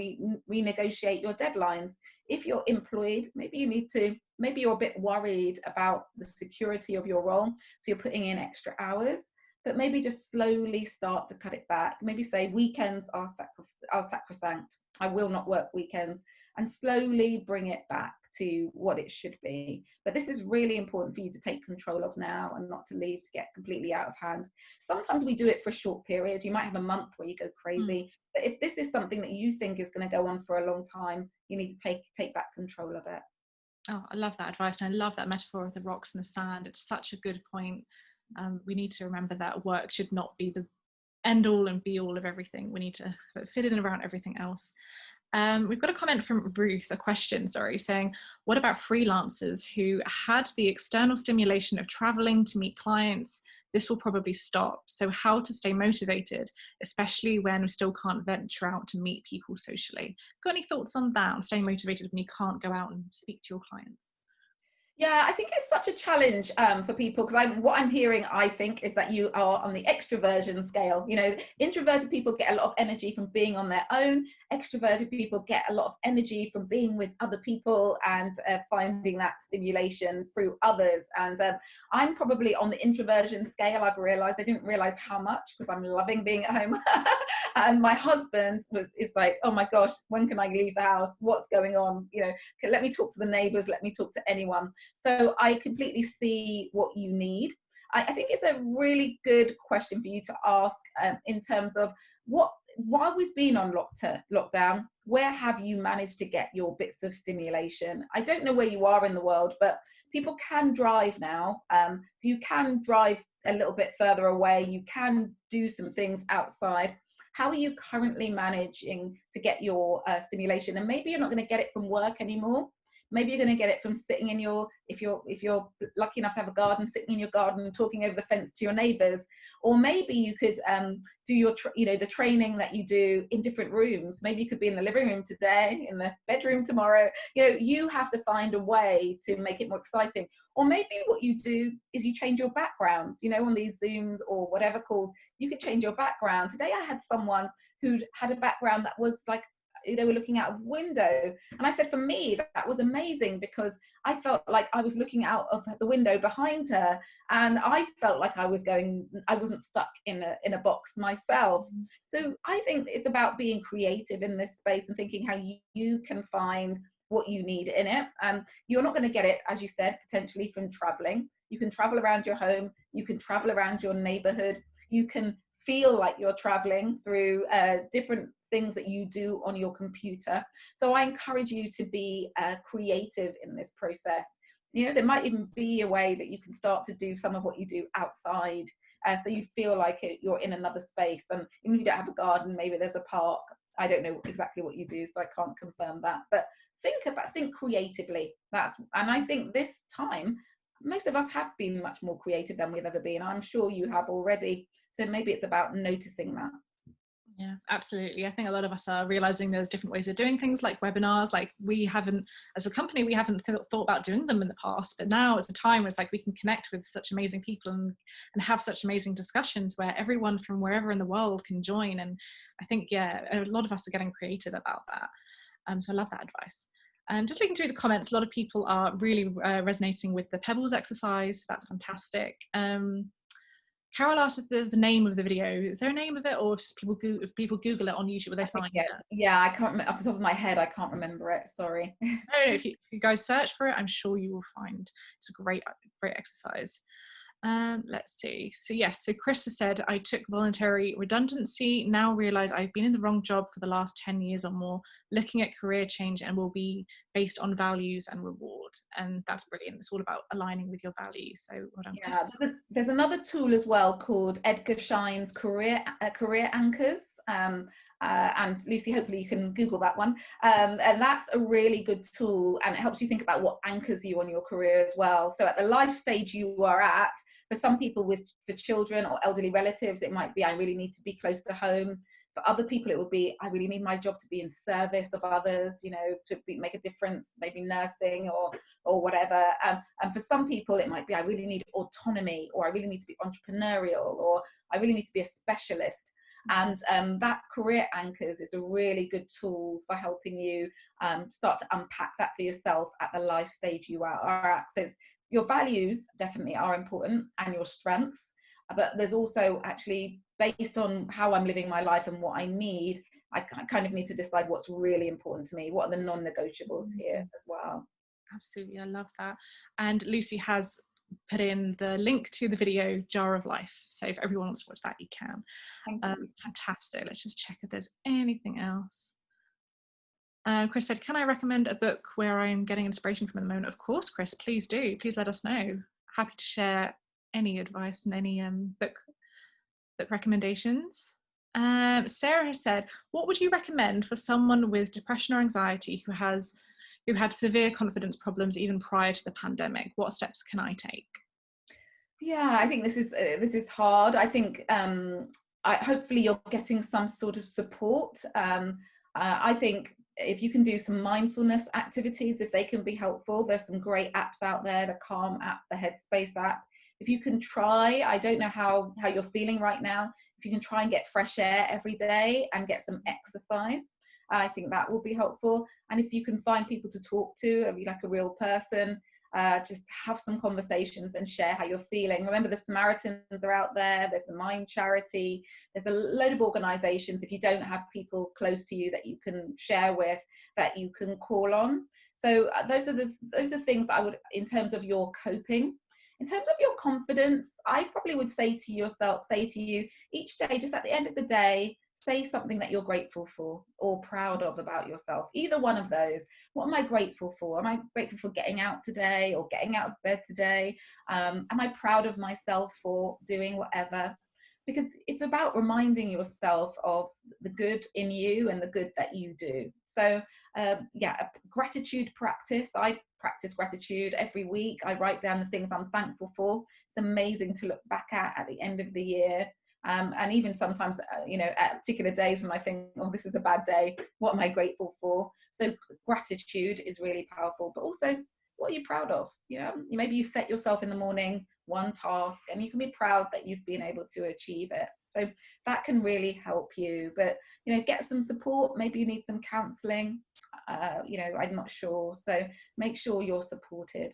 renegotiate your deadlines. If you're employed, maybe you're a bit worried about the security of your role, so you're putting in extra hours, but maybe just slowly start to cut it back. Maybe say weekends are sacrosanct. I will not work weekends, and slowly bring it back to what it should be. But this is really important for you to take control of now, and not to leave to get completely out of hand. Sometimes we do it for a short period. You might have a month where you go crazy. But if this is something that you think is going to go on for a long time, you need to take back control of it. Oh, I love that advice, and I love that metaphor of the rocks and the sand. It's such a good point. We need to remember that work should not be the end all and be all of everything. We need to fit it in around everything else. We've got a comment from Ruth, a question, saying, what about freelancers who had the external stimulation of traveling to meet clients? This will probably stop. So how to stay motivated, especially when we still can't venture out to meet people socially? Got any thoughts on that, on staying motivated when you can't go out and speak to your clients? Yeah, I think it's such a challenge for people, because what I'm hearing, I think, is that you are on the extroversion scale. You know, introverted people get a lot of energy from being on their own. Extroverted people get a lot of energy from being with other people and finding that stimulation through others. And I'm probably on the introversion scale. I've realized, I didn't realize how much, because I'm loving being at home. And my husband is like, oh my gosh, when can I leave the house? What's going on? You know, let me talk to the neighbors, let me talk to anyone. So I completely see what you need. I think it's a really good question for you to ask, in terms of while we've been on lockdown, where have you managed to get your bits of stimulation? I don't know where you are in the world, but people can drive now. So you can drive a little bit further away. You can do some things outside. How are you currently managing to get your stimulation? And maybe you're not going to get it from work anymore. Maybe you're going to get it from sitting in your, if you're lucky enough to have a garden, sitting in your garden and talking over the fence to your neighbors. Or maybe you could do your, the training that you do in different rooms. Maybe you could be in the living room today, in the bedroom tomorrow. You know, you have to find a way to make it more exciting. Or maybe what you do is you change your backgrounds, you know, on these Zooms or whatever calls, you could change your background. Today I had someone who had a background that was like, they were looking out of a window, and I said, for me that was amazing, because I felt like I was looking out of the window behind her, and I felt like I wasn't stuck in a box myself. So I think it's about being creative in this space and thinking how you can find what you need in it. You're not going to get it, as you said, potentially from traveling. You can travel around your home, you can travel around your neighborhood, you can feel like you're traveling through different things that you do on your computer. So I encourage you to be creative in this process. You know, there might even be a way that you can start to do some of what you do outside, so you feel like you're in another space. And even if you don't have a garden, maybe there's a park. I don't know exactly what you do, so I can't confirm that. But think creatively. And I think this time, most of us have been much more creative than we've ever been. I'm sure you have already. So maybe it's about noticing that. Yeah, absolutely. I think a lot of us are realizing there's different ways of doing things like webinars. Like we haven't, as a company, we haven't thought about doing them in the past, but now it's a time where it's like we can connect with such amazing people and have such amazing discussions where everyone from wherever in the world can join. And I think, yeah, a lot of us are getting creative about that. So I love that advice. Just looking through the comments, a lot of people are really resonating with the Pebbles exercise. That's fantastic. Carol asked if there's the name of the video. Is there a name of it, or if people Google it on YouTube, will they find it? Yeah, I can't remember off the top of my head. I can't remember it. Sorry. No, if you guys search for it, I'm sure you will find. It's a great exercise. Let's see. So yes, so Chris has said, I took voluntary redundancy, now realize I've been in the wrong job for the last 10 years or more, looking at career change and will be based on values and reward. And that's brilliant. It's all about aligning with your values. So well done, Chris. Yeah, there's another tool as well called Edgar Schein's career anchors. And Lucy, hopefully you can Google that one. And that's a really good tool, and it helps you think about what anchors you on your career as well. So at the life stage you are at, for some people for children or elderly relatives, it might be, I really need to be close to home. For other people, it will be, I really need my job to be in service of others, you know, make a difference, maybe nursing or whatever. And for some people, it might be, I really need autonomy, or I really need to be entrepreneurial, or I really need to be a specialist. And that career anchors is a really good tool for helping you start to unpack that for yourself at the life stage you are at. So your values definitely are important, and your strengths, but there's also actually, based on how I'm living my life and what I need, I kind of need to decide what's really important to me. What are the non-negotiables here as well? Absolutely, I love that. And Lucy has put in the link to the video Jar of Life, so if everyone wants to watch that, you can. Fantastic. Let's just check if there's anything else. Chris said, can I recommend a book where I'm getting inspiration from at the moment? Of course, Chris, please do. Please let us know. Happy to share any advice and any book recommendations. Sarah has said, what would you recommend for someone with depression or anxiety who had severe confidence problems even prior to the pandemic? What steps can I take? Yeah, I think this is hard. I think hopefully you're getting some sort of support. I think if you can do some mindfulness activities, if they can be helpful, there's some great apps out there, the Calm app, the Headspace app. If you can try, I don't know how you're feeling right now, if you can try and get fresh air every day and get some exercise, I think that will be helpful. And if you can find people to talk to, like a real person, just have some conversations and share how you're feeling. Remember, the Samaritans are out there, there's the Mind Charity, there's a load of organizations, if you don't have people close to you that you can share with, that you can call on. So those are things that I would, in terms of your coping. In terms of your confidence, I probably would say to you each day, just at the end of the day, say something that you're grateful for or proud of about yourself. Either one of those. What am I grateful for? Am I grateful for getting out today or getting out of bed today? Am I proud of myself for doing whatever? Because it's about reminding yourself of the good in you and the good that you do. So yeah, a gratitude practice. I practice gratitude every week. I write down the things I'm thankful for. It's amazing to look back at the end of the year. And even sometimes, at particular days when I think, oh, this is a bad day, what am I grateful for? So gratitude is really powerful, but also, what are you proud of? Maybe you set yourself in the morning one task and you can be proud that you've been able to achieve it. So that can really help you, but get some support. Maybe you need some counseling. I'm not sure. So make sure you're supported.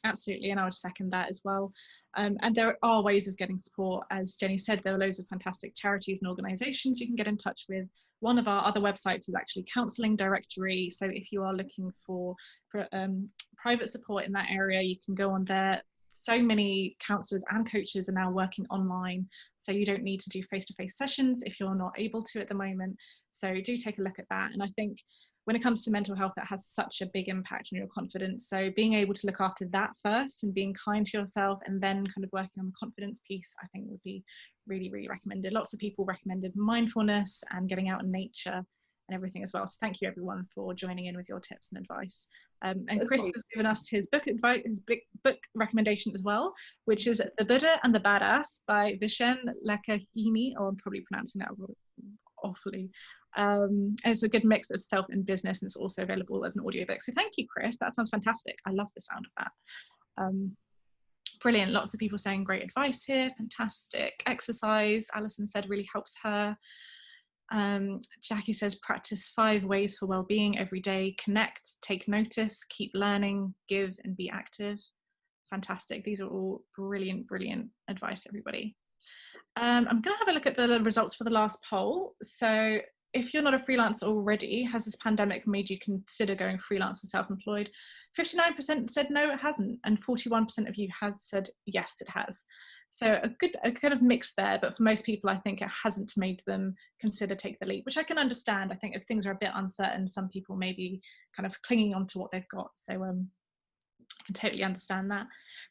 Absolutely, and I would second that as well. And there are ways of getting support. As Jenny said, there are loads of fantastic charities and organisations you can get in touch with. One of our other websites is actually Counselling Directory. So if you are looking for private support in that area, you can go on there, so many counsellors and coaches are now working online, so you don't need to do face-to-face sessions if you're not able to at the moment. So do take a look at that. And I think when it comes to mental health, that has such a big impact on your confidence. So being able to look after that first and being kind to yourself, and then kind of working on the confidence piece, I think would be really, really recommended. Lots of people recommended mindfulness and getting out in nature and everything as well. So thank you everyone for joining in with your tips and advice. And Chris has given us his book advice, his book recommendation as well, which is The Buddha and the Badass by Vishen Lakhiani, or I'm probably pronouncing that awfully. It's a good mix of self and business, and it's also available as an audiobook. So thank you, Chris. That sounds fantastic. I love the sound of that. Brilliant. Lots of people saying great advice here. Fantastic. Exercise, Alison said, really helps her. Jackie says practice 5 ways for well-being every day. Connect, take notice, keep learning, give, and be active. Fantastic. These are all brilliant advice, everybody. I'm going to have a look at the results for the last poll. So if you're not a freelancer already, has this pandemic made you consider going freelance or self-employed? 59% said no, it hasn't, and 41% of you had said yes, it has. So a kind of mix there, but for most people, I think it hasn't made them consider take the leap, which I can understand. I think if things are a bit uncertain, some people may be kind of clinging on to what they've got. So I can totally understand that.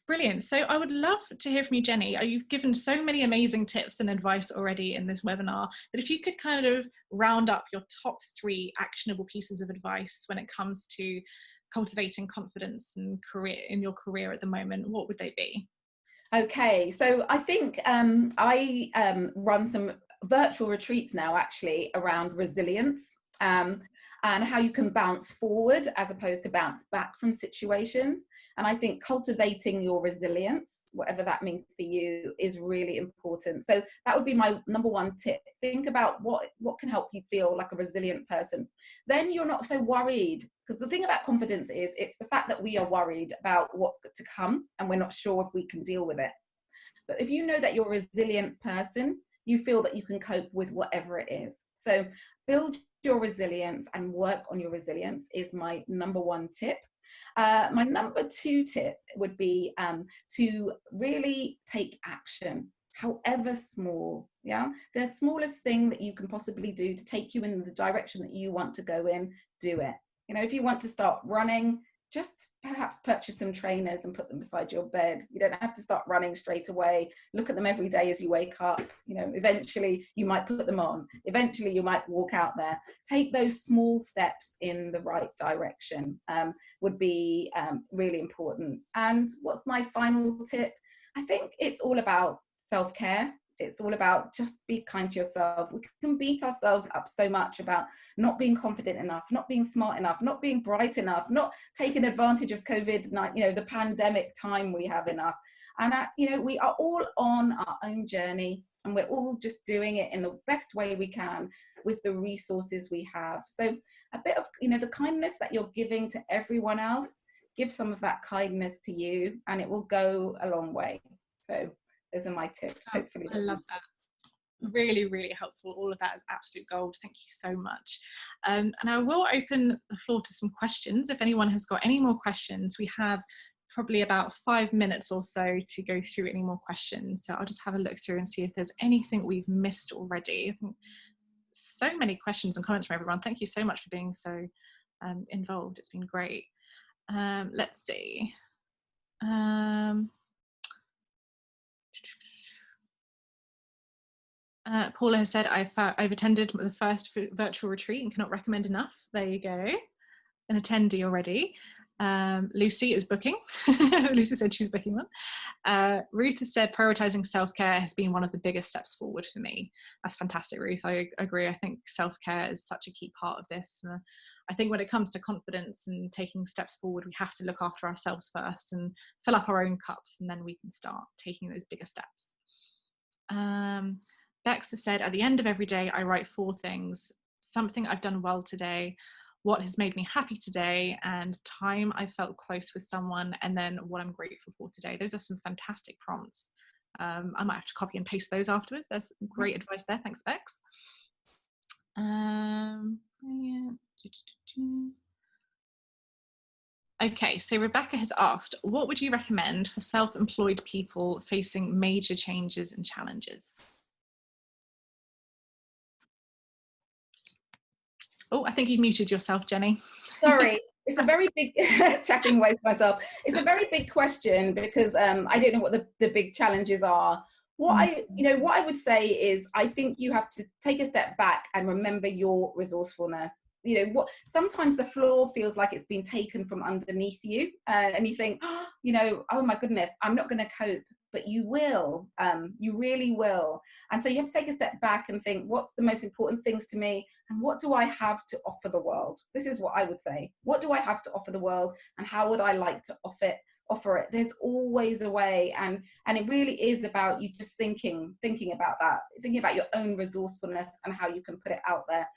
Brilliant. So I would love to hear from you, Jenny. You've given so many amazing tips and advice already in this webinar, but if you could kind of round up your top 3 actionable pieces of advice when it comes to cultivating confidence and career in your career at the moment, what would they be? Okay, so I think I run some virtual retreats now actually around resilience and how you can bounce forward as opposed to bounce back from situations. And I think cultivating your resilience, whatever that means for you, is really important. So that would be my number 1 tip. Think about what can help you feel like a resilient person. Then you're not so worried, because the thing about confidence is it's the fact that we are worried about what's to come and we're not sure if we can deal with it. But if you know that you're a resilient person, you feel that you can cope with whatever it is. So build your resilience and work on your resilience is my number 1 tip. My number 2 tip would be to really take action, however small. Yeah, the smallest thing that you can possibly do to take you in the direction that you want to go in, do it. You know, if you want to start running, just perhaps purchase some trainers and put them beside your bed. You don't have to start running straight away. Look at them every day as you wake up. You know, eventually you might put them on. Eventually you might walk out there. Take those small steps in the right direction would be really important. And what's my final tip? I think it's all about self-care. It's all about just be kind to yourself. We can beat ourselves up so much about not being confident enough, not being smart enough, not being bright enough, not taking advantage of COVID, you know, the pandemic time we have enough. And, you know, we are all on our own journey and we're all just doing it in the best way we can with the resources we have. So a bit of, you know, the kindness that you're giving to everyone else, give some of that kindness to you and it will go a long way. So those are my tips. Hopefully I love that. Really helpful. All of that is absolute gold. Thank you so much. And I will open the floor to some questions. If anyone has got any more questions, we have probably about 5 minutes or so to go through any more questions. So I'll just have a look through and see if there's anything we've missed already. I think so many questions and comments from everyone. Thank you so much for being so involved. It's been great. Let's see. Paula has said, I've attended the first virtual retreat and cannot recommend enough. There you go. An attendee already. Lucy is booking. Lucy said she's booking one. Ruth has said prioritizing self-care has been one of the biggest steps forward for me. That's fantastic, Ruth. I agree. I think self-care is such a key part of this. I think when it comes to confidence and taking steps forward, we have to look after ourselves first and fill up our own cups, and then we can start taking those bigger steps. Bex has said, at the end of every day, I write 4 things: something I've done well today, what has made me happy today, and time I felt close with someone, and then what I'm grateful for today. Those are some fantastic prompts. I might have to copy and paste those afterwards. There's great advice there. Thanks, Bex. Brilliant. Okay, so Rebecca has asked, what would you recommend for self-employed people facing major changes and challenges? Oh, I think you've muted yourself, Jenny. Sorry, it's a very big chatting away from myself. It's a very big question because I don't know what the big challenges are. What I would say is I think you have to take a step back and remember your resourcefulness. Sometimes the floor feels like it's been taken from underneath you, and you think, oh my goodness, I'm not going to cope. But you will, you really will. And so you have to take a step back and think, what's the most important things to me? And what do I have to offer the world? This is what I would say. What do I have to offer the world? And how would I like to offer it? There's always a way. And it really is about you just thinking about that, thinking about your own resourcefulness and how you can put it out there.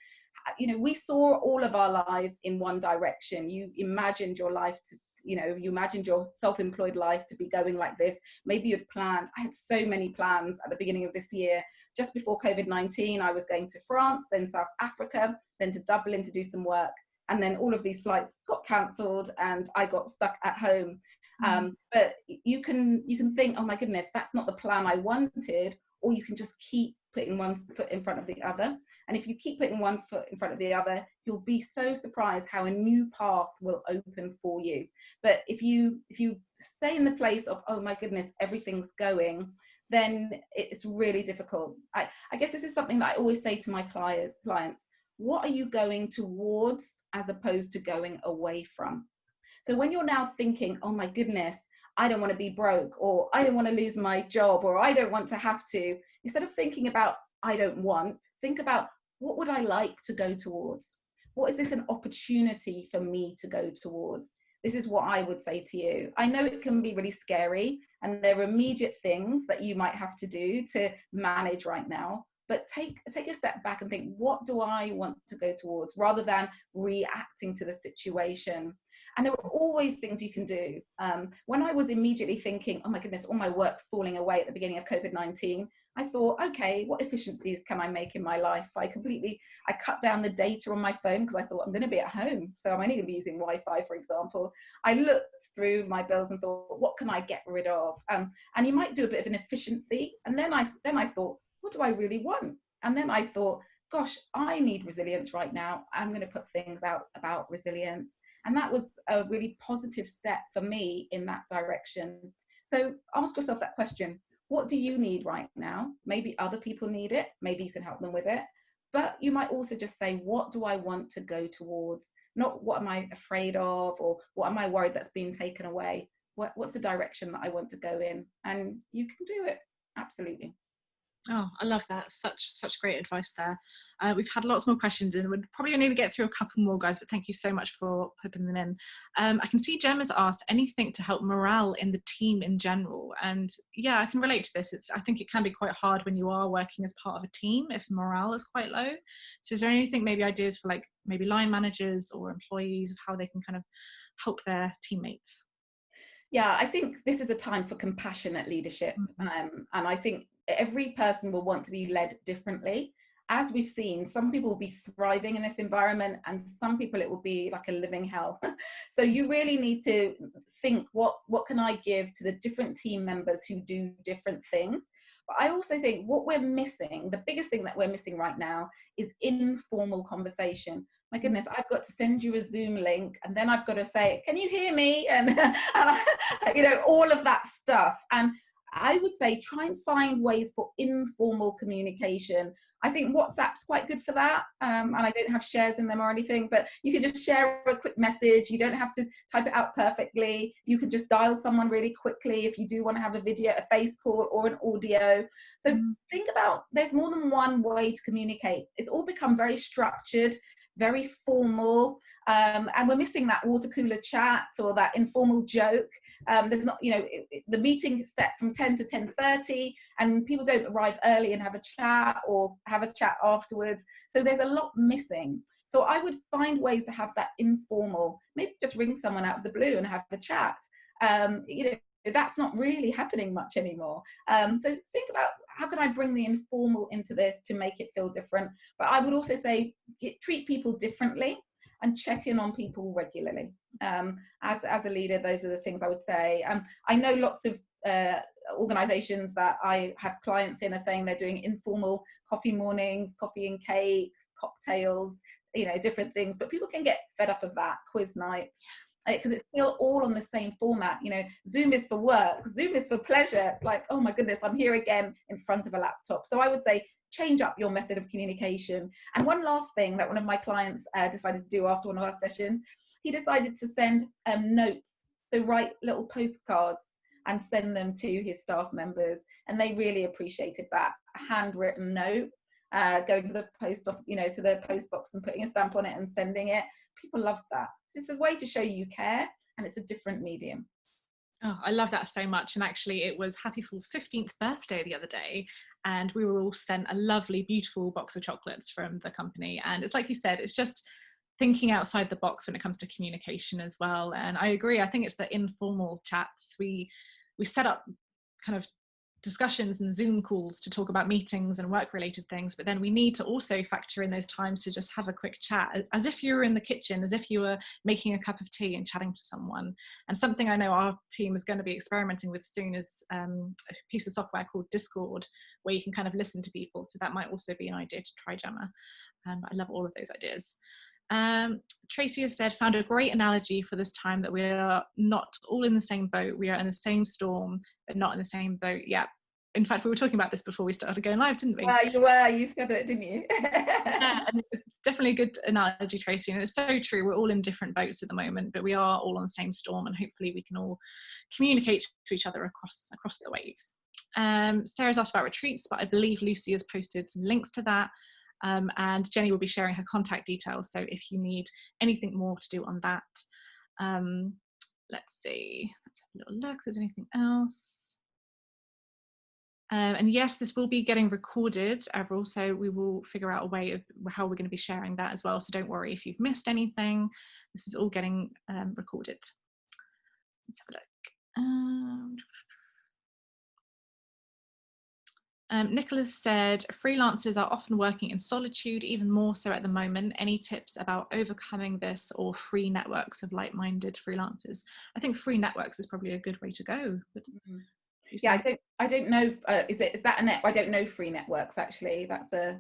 We saw all of our lives in one direction. You imagined your life to, you imagined your self-employed life to be going like this. Maybe you'd planned. I had so many plans at the beginning of this year. Just before COVID-19, I was going to France, then South Africa, then to Dublin to do some work. And then all of these flights got cancelled and I got stuck at home. But you can think, oh my goodness, that's not the plan I wanted. Or you can just keep putting one foot in front of the other. And if you keep putting one foot in front of the other, you'll be so surprised how a new path will open for you. But if you stay in the place of, oh my goodness, everything's going, then it's really difficult. I guess this is something that I always say to my clients. What are you going towards as opposed to going away from? So when you're now thinking, oh my goodness, I don't want to be broke, or I don't want to lose my job, or I don't want to have to, instead of thinking about I don't want, think about what would I like to go towards? What is this an opportunity for me to go towards? This is what I would say to you. I know it can be really scary and there are immediate things that you might have to do to manage right now, but take a step back and think, what do I want to go towards, rather than reacting to the situation. And there are always things you can do. When I was immediately thinking, oh my goodness, all my work's falling away at the beginning of COVID-19, I thought, okay, what efficiencies can I make in my life? I cut down the data on my phone because I thought I'm going to be at home, so I'm only going to be using Wi-Fi, for example. I looked through my bills and thought, what can I get rid of? And you might do a bit of an efficiency. And then I thought, what do I really want? And then I thought, gosh, I need resilience right now. I'm going to put things out about resilience. And that was a really positive step for me in that direction. So ask yourself that question. What do you need right now? Maybe other people need it. Maybe you can help them with it. But you might also just say, what do I want to go towards? Not what am I afraid of, or what am I worried that's being taken away? What's the direction that I want to go in? And you can do it. Absolutely. Oh, I love that. Such great advice there. We've had lots more questions and we're probably going to get through a couple more, guys, but thank you so much for putting them in. I can see Jem has asked anything to help morale in the team in general. And yeah, I can relate to this. I think it can be quite hard when you are working as part of a team if morale is quite low. So is there anything, maybe ideas for like maybe line managers or employees of how they can kind of help their teammates? Yeah, I think this is a time for compassionate leadership. And I think every person will want to be led differently. As we've seen, some people will be thriving in this environment and some people it will be like a living hell. So you really need to think, what can I give to the different team members who do different things? But I also think what we're missing, the biggest thing that we're missing right now, is informal conversation. My goodness, I've got to send you a Zoom link and then I've got to say, can you hear me? And all of that stuff. And I would say try and find ways for informal communication. I think WhatsApp's quite good for that. And I don't have shares in them or anything, but you can just share a quick message. You don't have to type it out perfectly. You can just dial someone really quickly if you do want to have a video, a face call or an audio. So think about, there's more than one way to communicate. It's all become very structured, very formal, and we're missing that water cooler chat or that informal joke. There's not, the meeting is set from 10 to 10:30 and people don't arrive early and have a chat or have a chat afterwards. So there's a lot missing. So I would find ways to have that informal, maybe just ring someone out of the blue and have a chat. That's not really happening much anymore. So think about, how can I bring the informal into this to make it feel different? But I would also say treat people differently. and check in on people regularly. As a leader, those are the things I would say. I know lots of organizations that I have clients in are saying they're doing informal coffee mornings, coffee and cake, cocktails, you know, different things, but people can get fed up of that, quiz nights, because it's still all on the same format. You know, Zoom is for work, Zoom is for pleasure. It's like, oh my goodness, I'm here again in front of a laptop. So I would say change up your method of communication. And one last thing that one of my clients decided to do after one of our sessions, he decided to send notes. So write little postcards and send them to his staff members. And they really appreciated that. A handwritten note, going to the post off, you know, to the post box and putting a stamp on it and sending it. People loved that. So it's a way to show you care, and it's a different medium. Oh, I love that so much. And actually it was Happiful's 15th birthday the other day, and we were all sent a lovely, beautiful box of chocolates from the company. And it's like you said, it's just thinking outside the box when it comes to communication as well. And I agree. I think it's the informal chats. We set up kind of discussions and Zoom calls to talk about meetings and work related things, but then we need to also factor in those times to just have a quick chat, as if you were in the kitchen, as if you were making a cup of tea and chatting to someone. And something I know our team is going to be experimenting with soon is a piece of software called Discord, where you can kind of listen to people. So that might also be an idea to try, Gemma. I love all of those ideas. Tracy has said, found a great analogy for this time, that we are not all in the same boat. We are in the same storm, but not in the same boat. Yeah. In fact, we were talking about this before we started going live, didn't we? You were. You said it, didn't you? Yeah, and it's definitely a good analogy, Tracy. And it's so true. We're all in different boats at the moment, but we are all on the same storm, and hopefully we can all communicate to each other across the waves. Sarah's asked about retreats, but I believe Lucy has posted some links to that. And Jenny will be sharing her contact details. So if you need anything more to do on that, let's see, let's have a little look if there's anything else. And yes, this will be getting recorded, Avril, so we will figure out a way of how we're going to be sharing that as well. So don't worry if you've missed anything. This is all getting recorded. Let's have a look. Nicholas said, freelancers are often working in solitude, even more so at the moment. Any tips about overcoming this, or free networks of like-minded freelancers? I think free networks is probably a good way to go. Yeah, I don't know. Is that a net? I don't know free networks, actually. That's a.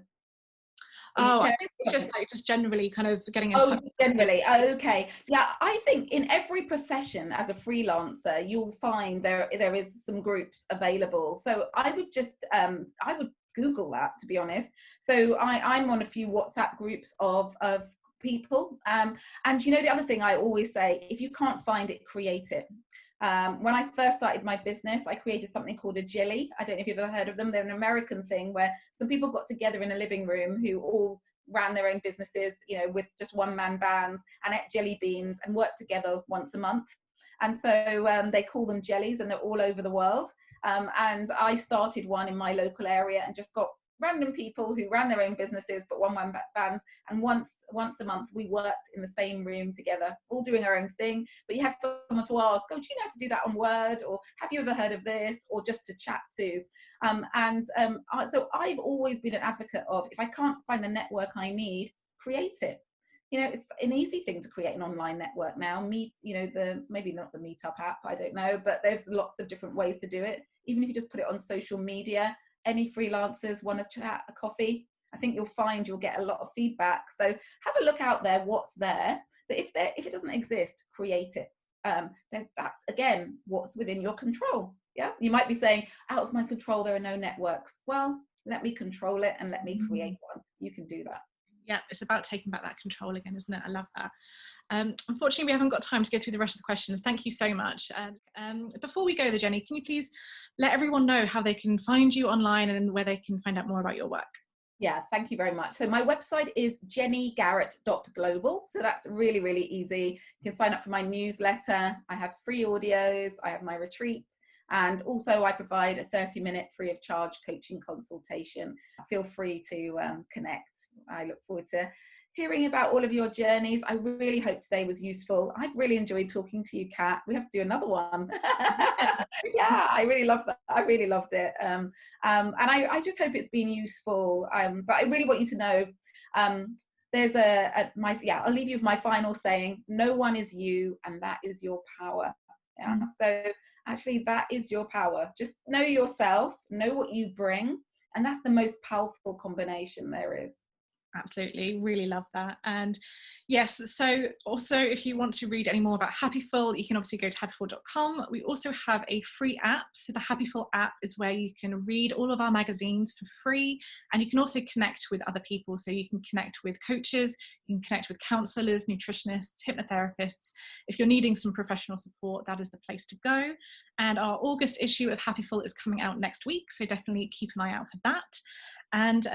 Oh, I think it's just like generally kind of getting in touch. Generally. Oh, okay. Yeah, I think in every profession as a freelancer, you'll find there is some groups available. So I would just, I would Google that, to be honest. So I'm on a few WhatsApp groups of people. And you know, the other thing I always say, if you can't find it, create it. When I first started my business, I created something called a Jilly. I don't know if you've ever heard of them. They're an American thing where some people got together in a living room who all ran their own businesses, you know, with just one-man bands, and ate jelly beans and worked together once a month. And so they call them jellies, and they're all over the world. And I started one in my local area and just got random people who ran their own businesses but one-man bands, and once a month we worked in the same room together, all doing our own thing. But you had someone to ask, oh, do you know how to do that on Word, or have you ever heard of this, or just to chat to. So I've always been an advocate of, if I can't find the network I need, create it. You know, it's an easy thing to create an online network now. You know, maybe not the Meetup app, I don't know, but there's lots of different ways to do it. Even if you just put it on social media. Any freelancers want to chat, a coffee, I think you'll find you'll get a lot of feedback. So have a look out there, what's there. But if it doesn't exist, create it. That's, again, what's within your control. Yeah, you might be saying, out of my control, there are no networks. Well, let me control it and let me create one. You can do that. Yeah, it's about taking back that control again, isn't it? I love that. Unfortunately, we haven't got time to go through the rest of the questions. Thank you so much. Before we go though, Jenny, can you please let everyone know how they can find you online and where they can find out more about your work? Yeah, thank you very much. So my website is jennygarrett.global. So that's really, really easy. You can sign up for my newsletter. I have free audios. I have my retreats. And also I provide a 30-minute free of charge coaching consultation. Feel free to connect. I look forward to hearing about all of your journeys. I really hope today was useful. I've really enjoyed talking to you, Kat. We have to do another one. Yeah, I really love that. I really loved it. And I just hope it's been useful. But I really want you to know there's I'll leave you with my final saying: no one is you, and that is your power. Yeah. So actually, that is your power. Just know yourself, know what you bring, and that's the most powerful combination there is. Absolutely, really love that. And yes, so also if you want to read any more about Happiful, you can obviously go to happiful.com. We also have a free app. So the Happiful app is where you can read all of our magazines for free, and you can also connect with other people. So you can connect with coaches, you can connect with counselors, nutritionists, hypnotherapists. If you're needing some professional support, that is the place to go. And our August issue of Happiful is coming out next week, so definitely keep an eye out for that. And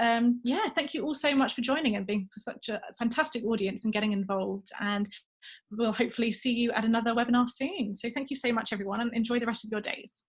yeah, thank you all so much for joining and being for such a fantastic audience and getting involved. And we'll hopefully see you at another webinar soon. So thank you so much, everyone, and enjoy the rest of your days.